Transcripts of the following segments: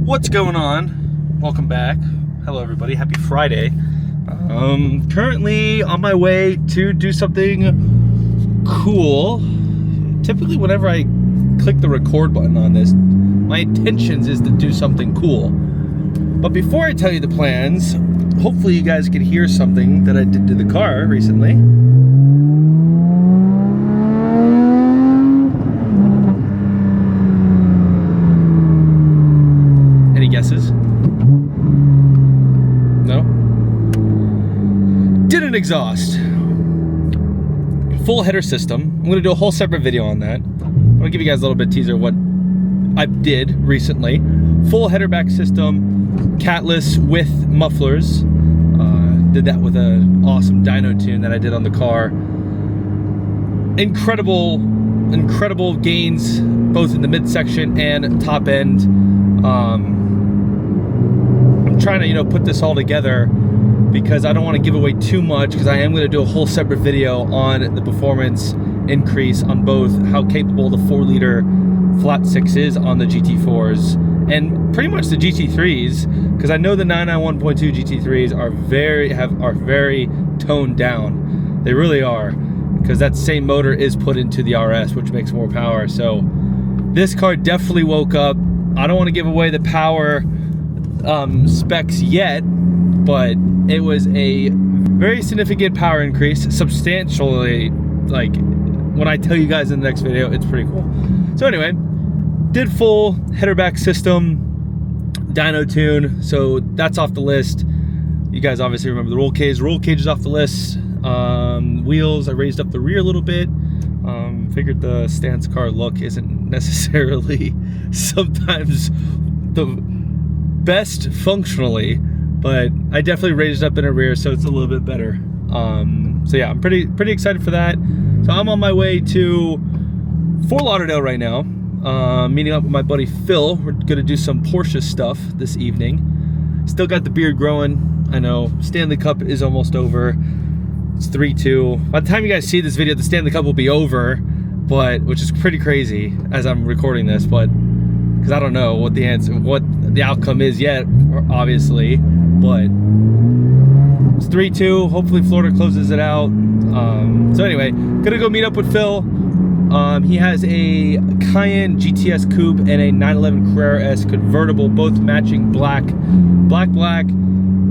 What's going on? Welcome back. Hello everybody, happy Friday. Currently on my way to do something cool. Typically whenever I click the record button on this, my intentions is to do something cool. But before I tell you the plans, hopefully you guys can hear something that I did to the car recently. Any guesses? No? Didn't exhaust. Full header system. I'm going to do a whole separate video on that. I'm going to give you guys a little bit of teaser of what I did recently. Full header back system, catless with mufflers. Did that with an awesome dyno tune that I did on the car. Incredible gains both in the midsection and top end. I'm trying to put this all together because I don't want to give away too much, because I am going to do a whole separate video on the performance increase on both how capable the 4-liter flat 6 is on the GT4s and pretty much the GT3s, because I know the 991.2 GT3s are very toned down. They really are, because that same motor is put into the RS, which makes more power. So this car definitely woke up. I don't want to give away the power specs yet, but it was a very significant power increase, substantially. Like, when I tell you guys in the next video, it's pretty cool. So anyway, did full header back system, dyno tune, so that's off the list. You guys obviously remember the roll cage. Roll cage is off the list. Wheels, I raised up the rear a little bit. Figured the stance car look isn't necessarily sometimes the best functionally, but I definitely raised up in the rear, so it's a little bit better. So yeah, I'm pretty excited for that. So I'm on my way to Fort Lauderdale right now, meeting up with my buddy Phil. We're gonna do some Porsche stuff this evening. Still got the beard growing. I know Stanley Cup is almost over. It's 3-2. By the time you guys see this video, the Stanley Cup will be over, which is pretty crazy as I'm recording this, but because I don't know what the outcome is yet, obviously, but it's 3-2. Hopefully Florida closes it out. So anyway, gonna go meet up with Phil. He has a Cayenne GTS Coupe and a 911 Carrera S convertible, both matching black.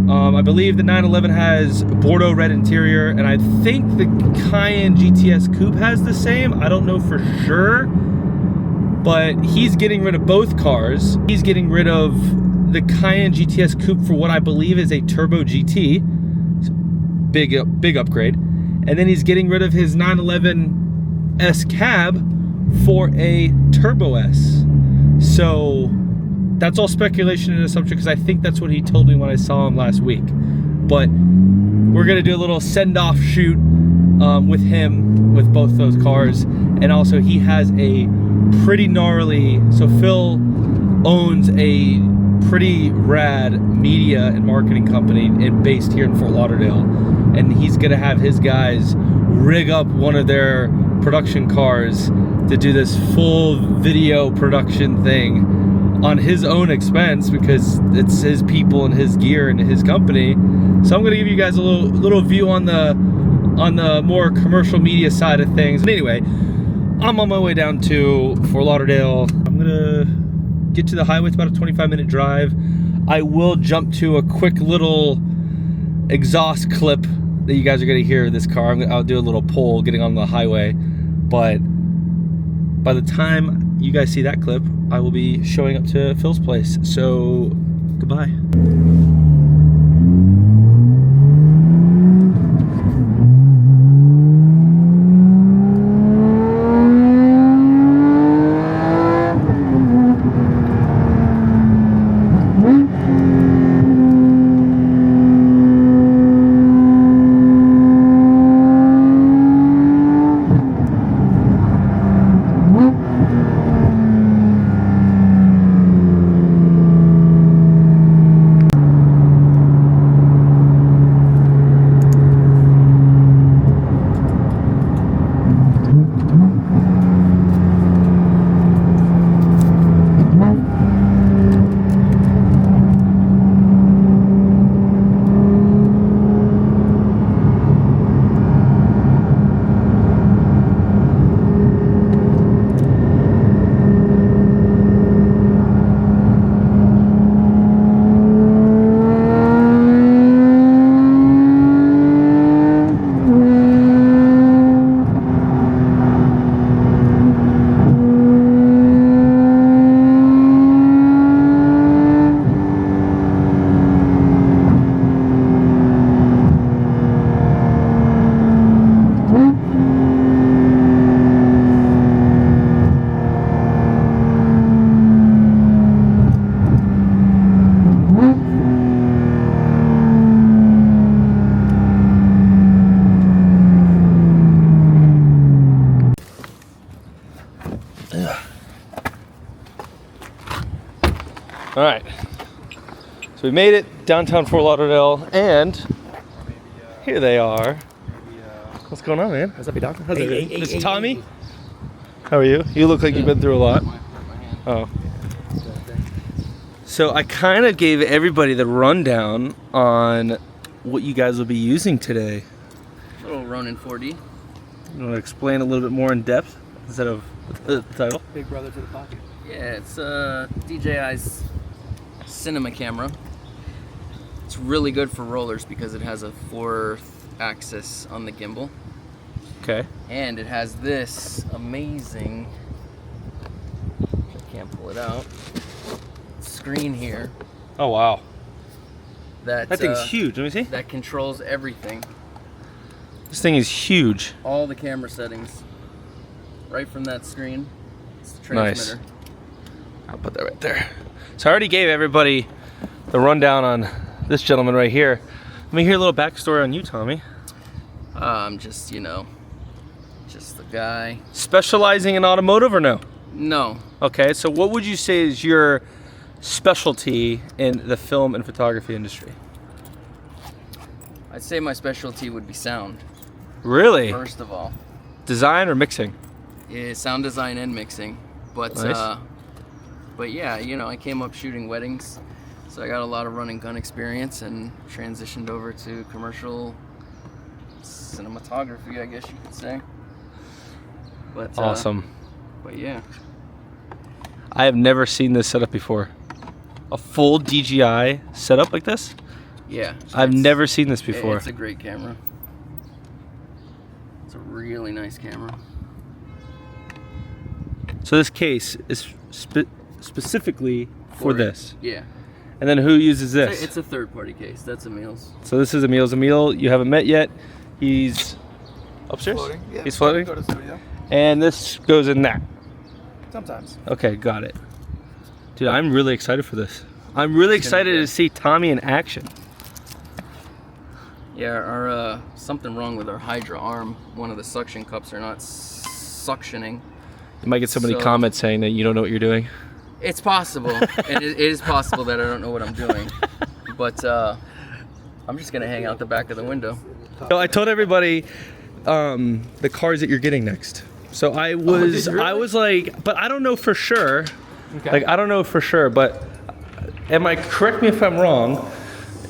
I believe the 911 has Bordeaux red interior, and I think the Cayenne GTS Coupe has the same. I don't know for sure, but he's getting rid of both cars. He's getting rid of the Cayenne GTS Coupe for what I believe is a Turbo GT. Big upgrade. And then he's getting rid of his 911 S cab for a Turbo S. So that's all speculation and assumption, because I think that's what he told me when I saw him last week. But we're gonna do a little send-off shoot with him with both those cars. And also he has a pretty gnarly, so Phil owns a pretty rad media and marketing company based here in Fort Lauderdale, and he's gonna have his guys rig up one of their production cars to do this full video production thing on his own expense, because it's his people and his gear and his company. So I'm gonna give you guys a little view on the more commercial media side of things. And anyway, I'm on my way down to Fort Lauderdale. I'm gonna get to the highway. It's about a 25-minute drive. I will jump to a quick little exhaust clip that you guys are gonna hear of this car. I'll do a little poll getting on the highway, but by the time you guys see that clip, I will be showing up to Phil's place. So goodbye. All right. So we made it downtown Fort Lauderdale, and here they are. What's going on, man? What's up, doctor? How's it? This is Tommy. How are you? You look like you've been through a lot. Oh. So I kind of gave everybody the rundown on what you guys will be using today. A little Ronin 4D. You want to explain a little bit more in depth instead of the title? Big brother to the pocket. Yeah, it's DJI's cinema camera. It's really good for rollers because it has a 4th axis on the gimbal. Okay. And it has this amazing, I can't pull it out, screen here. Oh wow. That thing's huge. Let me see. That controls everything. This thing is huge. All the camera settings. Right from that screen. It's the transmitter. Nice. I'll put that right there. So I already gave everybody the rundown on this gentleman right here. Let me hear a little backstory on you, Tommy. Just, you know, just the guy. Specializing in automotive or no? No. Okay, so what would you say is your specialty in the film and photography industry? I'd say my specialty would be sound. Really? First of all. Design or mixing? Yeah, sound design and mixing. But nice. But yeah, you know, I came up shooting weddings, so I got a lot of run and gun experience and transitioned over to commercial cinematography, I guess you could say. But awesome. But yeah. I have never seen this setup before. A full DJI setup like this? Yeah. I've never seen this before. It's a great camera. It's a really nice camera. So this case is specifically for this? Yeah. And then who uses this? It's a third-party case. That's Emil's. So this is Emil's. Emil, you haven't met yet. He's upstairs? Floating. Yeah, he's floating? Go to the studio. And this goes in that. Sometimes. Okay, got it. Dude, I'm really excited for this. I'm really excited to see Tommy in action. Yeah, our something wrong with our Hydra arm. One of the suction cups are not suctioning. You might get so many comments saying that you don't know what you're doing. It's possible. It is possible that I don't know what I'm doing. But I'm just gonna hang out the back of the window. So I told everybody the cars that you're getting next. So I was like, but I don't know for sure. Okay. Like I don't know for sure, but correct me if I'm wrong,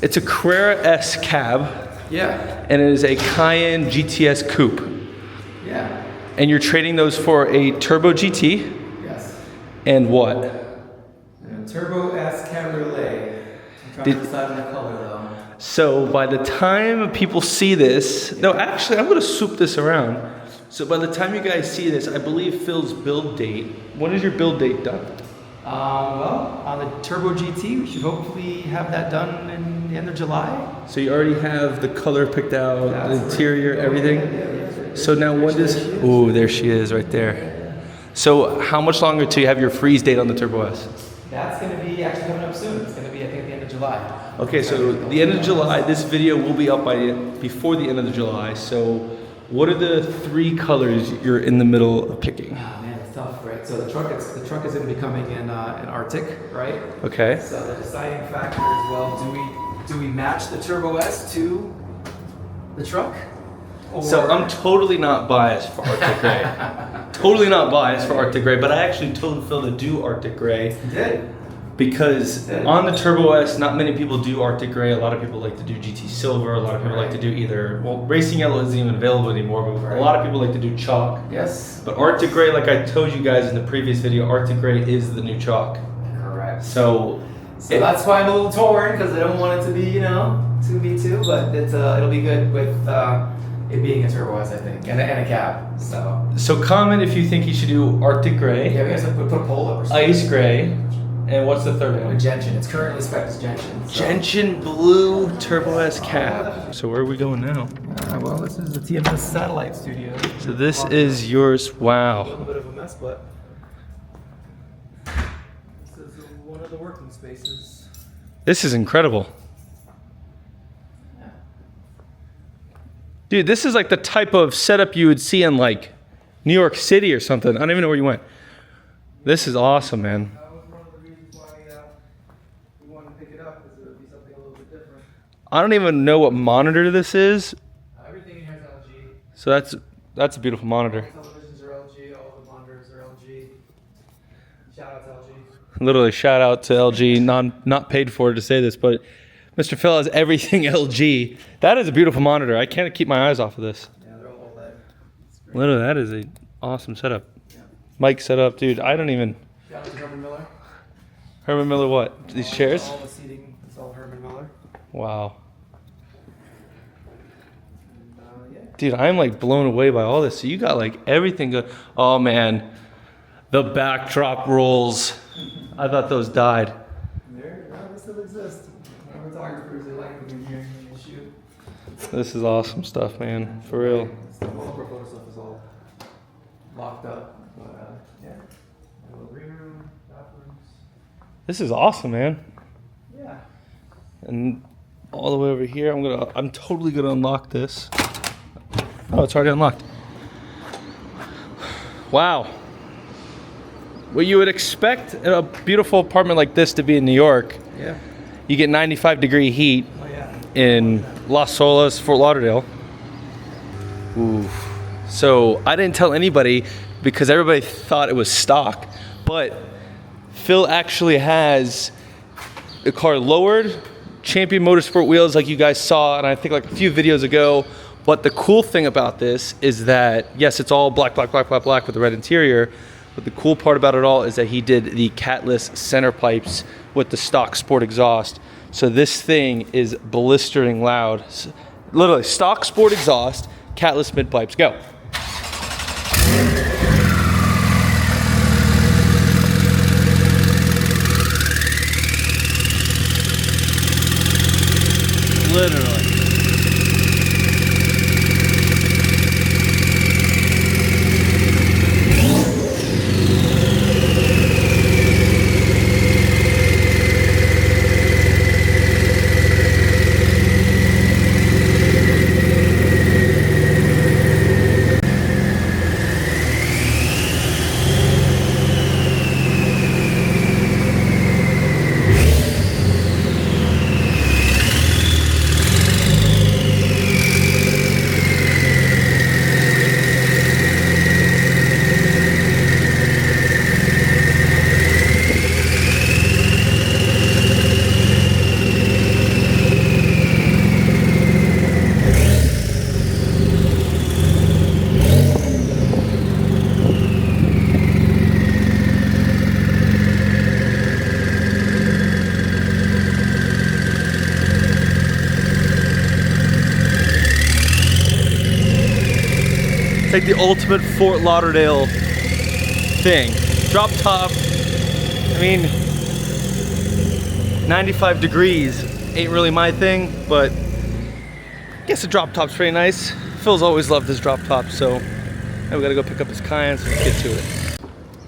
it's a Carrera S cab. Yeah. And it is a Cayenne GTS Coupe. Yeah. And you're trading those for a Turbo GT. Yes. And what? And a Turbo S Cabriolet. I'm trying to decide on the color though. So by the time people see this, no, actually, I'm going to swoop this around. So by the time you guys see this, I believe Phil's build date. When is your build date done? Well, on the Turbo GT, we should hopefully have that done in the end of July. So you already have the color picked out, the interior, everything? Yeah. So now when does, oh, there she is right there. So how much longer till you have your freeze date on the Turbo S? That's going to be actually coming up soon. It's going to be, I think, the end of July. Okay, so the end of July, this video will be up before the end of July. So what are the 3 colors you're in the middle of picking? Oh man, it's tough, right? So the truck is going to be coming in an Arctic, right? Okay. So the deciding factor is, well, do we match the Turbo S to the truck? Or... So I'm totally not biased for Arctic Gray. Totally not biased for Arctic Gray, but I actually told Phil to do Arctic Gray. You did? Because on the Turbo S, not many people do Arctic Gray. A lot of people like to do GT Silver. A lot of people like to do either, well, Racing Yellow isn't even available anymore, but a lot of people like to do chalk. Yes. But Arctic Gray, like I told you guys in the previous video, Arctic Gray is the new chalk. Correct. So that's why I'm a little torn, because I don't want it to be, 2v2, but it'll be good with it being a Turbo S, I think, and a cab. So comment if you think you should do Arctic Gray. Yeah, we guys put a poll up or something. Ice Gray. And what's the third one? Gentian. It's currently spec'd as Gentian. So. Gentian Blue Turbo S cab. So where are we going now? Well, this is the TMS satellite studio. So this is yours. A Wow. little bit of a mess, but this is one of the working spaces. This is incredible. Yeah. Dude, this is like the type of setup you would see in like New York City or something. I don't even know where you went. This is awesome, man. That was one of the reasons why you want to pick it up, because it would be something a little bit different. I don't even know what monitor this is. Everything in here is LG. So that's a beautiful monitor. All the televisions are LG, all the monitors are LG. Shout out to LG. Literally, shout out to LG. Not paid for to say this, but Mr. Phil has everything LG. That is a beautiful monitor. I can't keep my eyes off of this. Yeah, they're all OLED. Literally, that is an awesome setup. Yeah. Mic setup, dude. I don't even. Shout out to Herman Miller. Herman Miller, what? These chairs? All the seating is all Herman Miller. Wow. And, yeah. Dude, I'm like blown away by all this. So you got like everything good. Oh man, the backdrop rolls. I thought those died. They still exist. Photographers, they like them in here when they shoot. This is awesome stuff, man. For real. All the photo stuff is all locked up. But yeah, a little green room, bathrooms. This is awesome, man. Yeah. And all the way over here, I'm totally gonna unlock this. Oh, it's already unlocked. Wow. What you would expect a beautiful apartment like this to be in New York. Yeah. You get 95-degree heat Oh yeah. in Las Olas, Fort Lauderdale. Ooh. So I didn't tell anybody because everybody thought it was stock, but Phil actually has the car lowered, Champion Motorsport wheels like you guys saw, and I think like a few videos ago. But the cool thing about this is that, yes, it's all black with the red interior, but the cool part about it all is that he did the catless center pipes with the stock sport exhaust. So this thing is blistering loud. Literally, stock sport exhaust, catless mid pipes, go. Literally. It's like the ultimate Fort Lauderdale thing. Drop top. I mean, 95 degrees ain't really my thing, but I guess the drop top's pretty nice. Phil's always loved his drop top, so now we gotta go pick up his Cayenne, so let's get to it.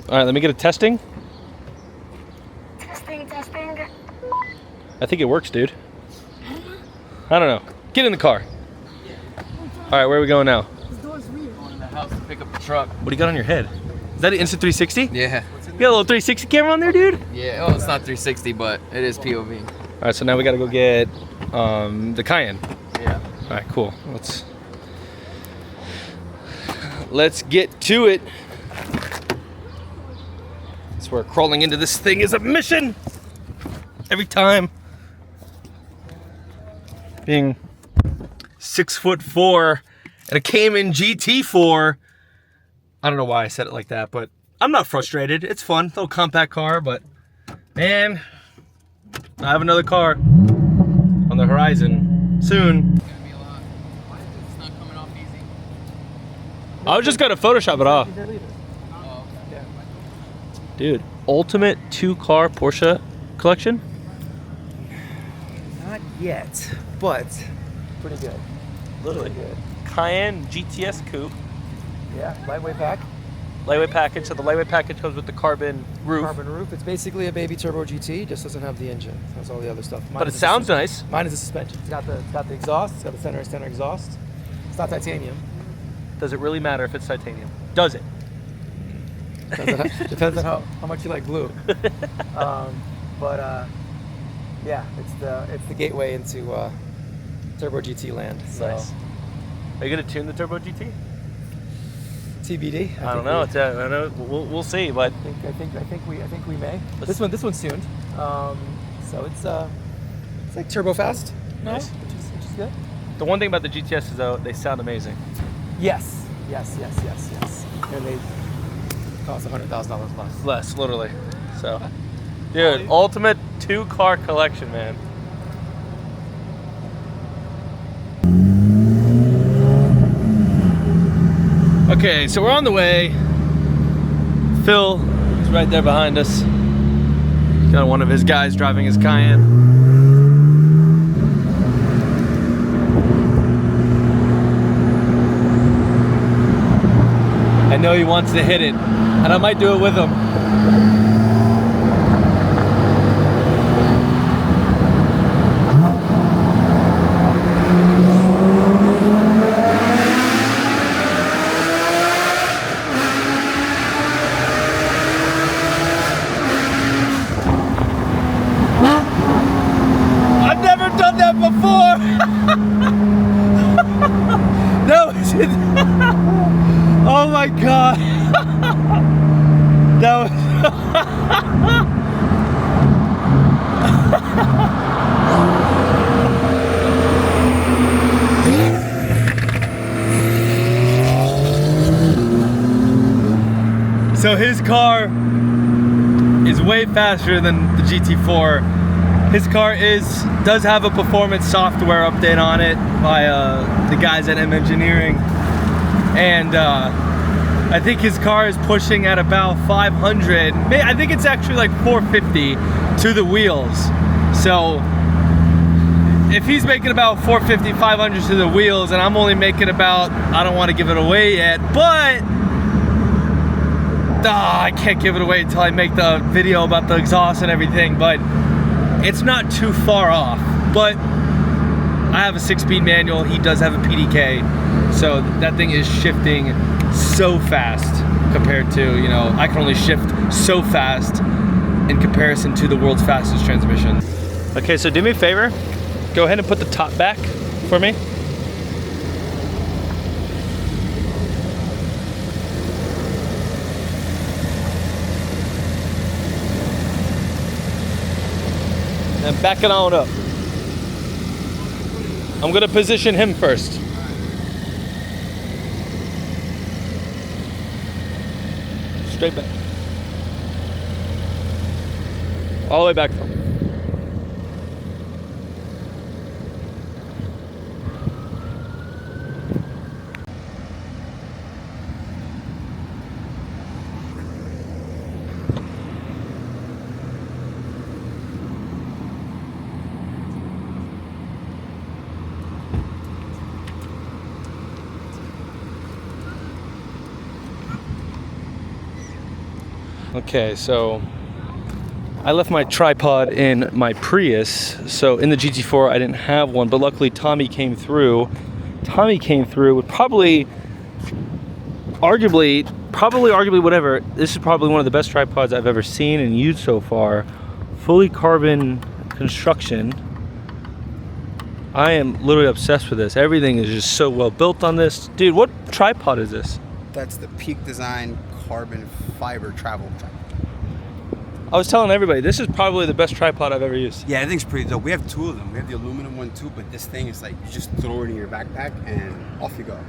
All right, let me get a testing. Testing. I think it works, dude. I don't know. Get in the car. All right, where are we going now? Going in the house to pick up the truck. What do you got on your head? Is that an Instant 360? Yeah. You got a little 360 camera on there, dude? Yeah. Oh, it's not 360, but it is POV. All right, so now we gotta go get the Cayenne. Yeah. All right, cool. Let's get to it. I swear, crawling into this thing is a mission every time. Being 6'4" and a Cayman GT4. I don't know why I said it like that, but I'm not frustrated. It's fun, little compact car, but man, I have another car on the horizon soon. It's gonna be a lot. Why is it? It's not coming off easy. I was just gonna Photoshop it off. Oh, okay. Dude, ultimate 2-car Porsche collection? Not yet, but pretty good. Literally. Good. Cayenne GTS Coupe. Yeah, lightweight pack. Lightweight package. So the lightweight package comes with the carbon roof. Carbon roof. It's basically a baby turbo GT, just doesn't have the engine. That's all the other stuff. But it sounds nice. Mine is the suspension. It's got the exhaust. It's got the center exhaust. It's not titanium. Does it really matter if it's titanium? Does it? Depends on how much you like blue. But Yeah, it's the gateway into Turbo GT land. So. Nice. Are you gonna tune the Turbo GT? TBD. I don't know. I know. We'll see. But I think we may. This one's tuned. So it's like turbo fast. Nice. Which is good. The one thing about the GTS is though they sound amazing. Yes. And they cost $100,000 less. Less, literally. So, dude, ultimate 2-car collection, man. Okay, so we're on the way. Phil is right there behind us. He's got one of his guys driving his Cayenne. I know he wants to hit it, and I might do it with him. I've never done that before! No, oh my god! That was so his car is way faster than the GT4. His car does have a performance software update on it by the guys at M Engineering, and I think his car is pushing at about 500. I think it's actually like 450 to the wheels. So if he's making about 450, 500 to the wheels, and I'm only making about, I don't want to give it away yet, but I can't give it away until I make the video about the exhaust and everything, but it's not too far off. But I have a 6-speed manual, he does have a PDK, so that thing is shifting so fast compared to, you know, I can only shift so fast in comparison to the world's fastest transmission. Okay, so do me a favor, go ahead and put the top back for me. And back it on up. I'm gonna position him first. Straight back. All the way back. Okay, so I left my tripod in my Prius, so in the GT4 I didn't have one, but luckily Tommy came through. Tommy came through with probably arguably whatever, this is probably one of the best tripods I've ever seen and used so far. Fully carbon construction. I am literally obsessed with this. Everything is just so well built on this. Dude, what tripod is this? That's the Peak Design carbon fiber travel tripod. I was telling everybody, this is probably the best tripod I've ever used. Yeah, I think it's pretty dope. We have 2 of them. We have the aluminum one too, but this thing is like, you just throw it in your backpack and off you go.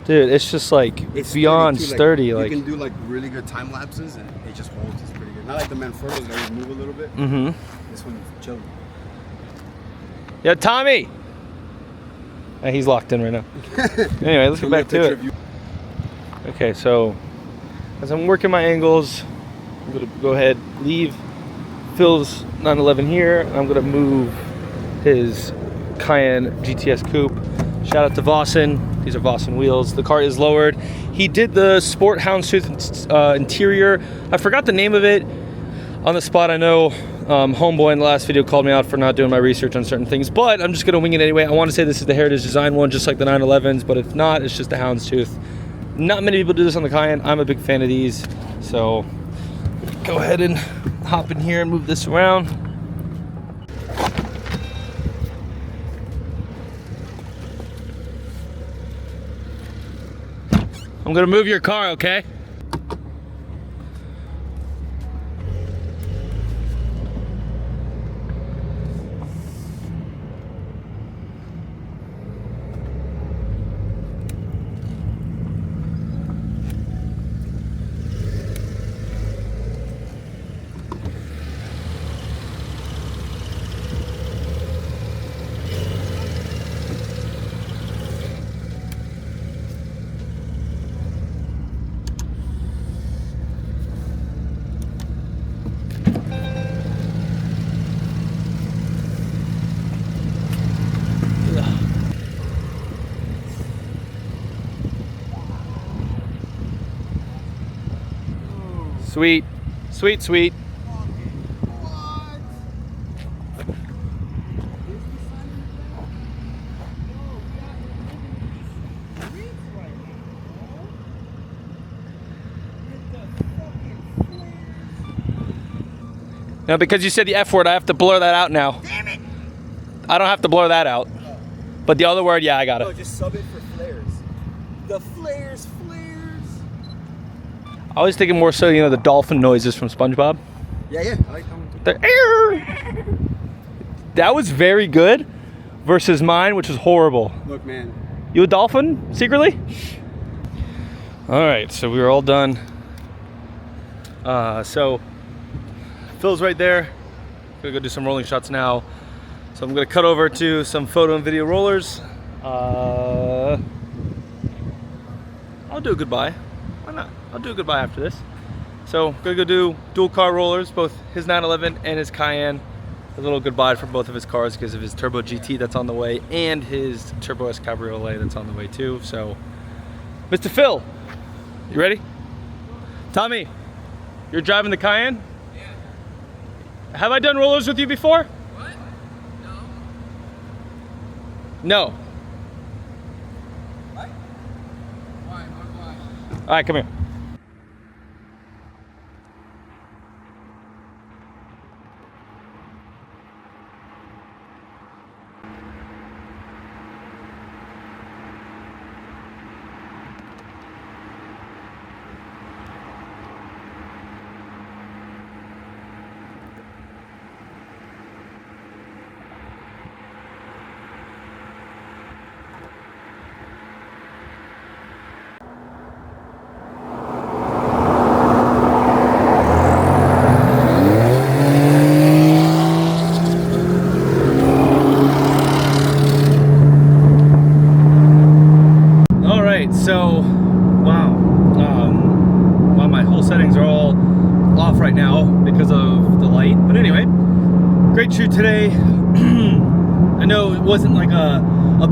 Dude, it's just like, it's beyond sturdy. You can do like really good time lapses and it just holds. It's pretty good. Not like the Manfrottos that move a little bit. Mm-hmm. This one's chill. Yeah, Tommy! He's locked in right now. Anyway, let's get back to it. Okay, so as I'm working my angles, I'm gonna go ahead, leave Phil's 911 here, and I'm gonna move his Cayenne GTS Coupe. Shout out to Vossen. These are Vossen wheels. The car is lowered. He did the Sport Houndstooth interior. I forgot the name of it on the spot. I know Homeboy in the last video called me out for not doing my research on certain things, but I'm just gonna wing it anyway. I want to say this is the Heritage Design one, just like the 911s, but if not, it's just the Houndstooth. Not many people do this on the Cayenne. I'm a big fan of these, so go ahead and hop in here and move this around. I'm gonna move your car, okay? Sweet, sweet, sweet. Now, because you said the F word, I have to blur that out now. Damn it! I don't have to blur that out. But the other word, yeah, I got it. No, just sub it for flares. The flares. I was thinking more so, you know, the dolphin noises from SpongeBob. Yeah. I like them. That was very good versus mine, which was horrible. Look, man. You a dolphin, secretly? All right, so we were all done. So Phil's right there. Gonna go do some rolling shots now. So I'm gonna cut over to some photo and video rollers. I'll do a goodbye. Why not? I'll do a goodbye after this. So I'm gonna go do dual car rollers, both his 911 and his Cayenne. A little goodbye for both of his cars because of his Turbo GT that's on the way and his Turbo S Cabriolet that's on the way too. So, Mr. Phil, you ready? Tommy, you're driving the Cayenne? Yeah. Have I done rollers with you before? What? No. What? Why? All right, come here. So, wow, my whole settings are all off right now because of the light. But anyway, great shoot today. I know it wasn't like a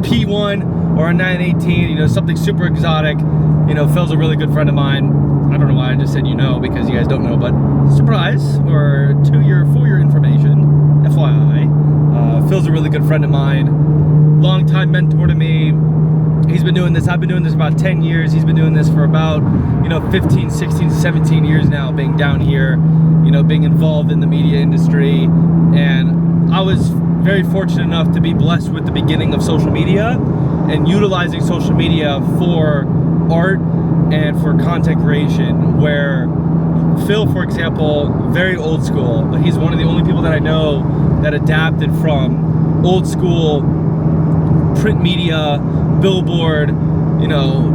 P1 or a 918, you know, something super exotic. You know, Phil's a really good friend of mine. I don't know why I just said you know, because you guys don't know, but surprise, or for your information, FYI. Phil's a really good friend of mine, longtime mentor to me. He's been doing this, I've been doing this about 10 years. He's been doing this for about, you know, 15, 16, 17 years now, being down here, you know, being involved in the media industry. And I was very fortunate enough to be blessed with the beginning of social media and utilizing social media for art and for content creation, where Phil, for example, very old school, but he's one of the only people that I know that adapted from old school print media, billboard, you know,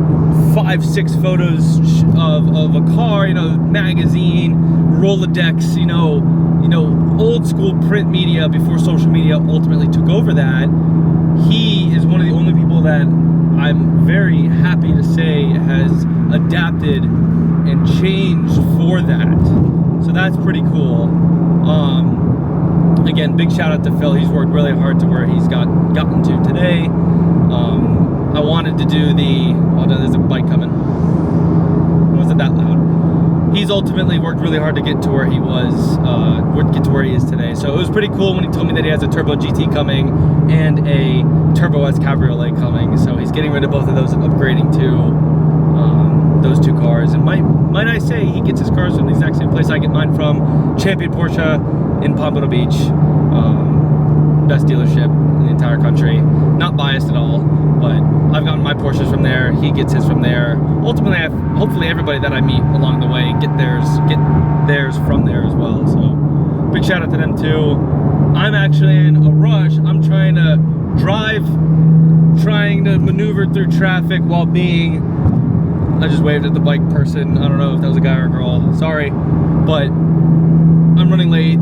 5-6 photos of a car, you know, magazine, Rolodex, you know, old school print media before social media ultimately took over that. He is one of the only people that I'm very happy to say has adapted and changed for that. So that's pretty cool. Again, big shout out to Phil. He's worked really hard to where he's gotten to today. I wanted to do there's a bike coming. It wasn't that loud. He's ultimately worked really hard to get to where he was, get to where he is today. So it was pretty cool when he told me that he has a Turbo GT coming and a Turbo S Cabriolet coming. So he's getting rid of both of those and upgrading to those two cars. And might I say, he gets his cars from the exact same place I get mine from, Champion Porsche in Pompano Beach. best dealership in the entire country. Not biased at all, but I've gotten my Porsches from there. He gets his from there. Ultimately, hopefully everybody that I meet along the way get theirs from there as well. So big shout out to them too. I'm actually in a rush. I'm trying to maneuver through traffic while being, I just waved at the bike person. I don't know if that was a guy or a girl. Sorry, but I'm running late.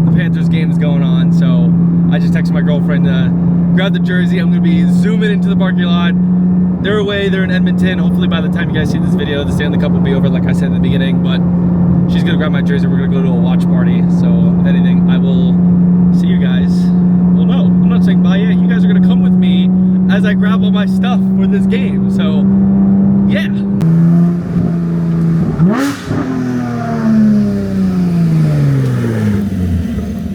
The Panthers game is going on, so I just texted my girlfriend to grab the jersey. I'm gonna be zooming into the parking lot. They're away, they're in Edmonton. Hopefully by the time you guys see this video, the Stanley Cup will be over, like I said in the beginning, but she's gonna grab my jersey. We're gonna go to a watch party. So if anything, I will see you guys. Well, no, I'm not saying bye yet. You guys are gonna come with me as I grab all my stuff for this game. So, yeah.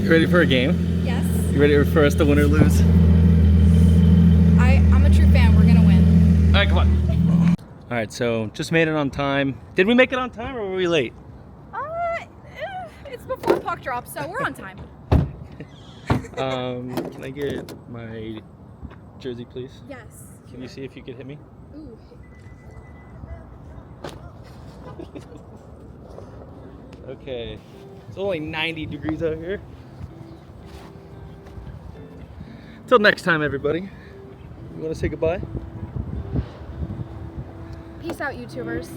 You ready for a game? Yes. You ready for us to win or lose? I'm a true fan. We're gonna win. All right, come on. All right, so just made it on time. Did we make it on time or were we late? It's before puck drop, so we're on time. Can I get my jersey, please? Yes. Can you see if you could hit me? Ooh. Okay. It's only 90 degrees out here. Till next time, everybody. You want to say goodbye? Peace out, YouTubers.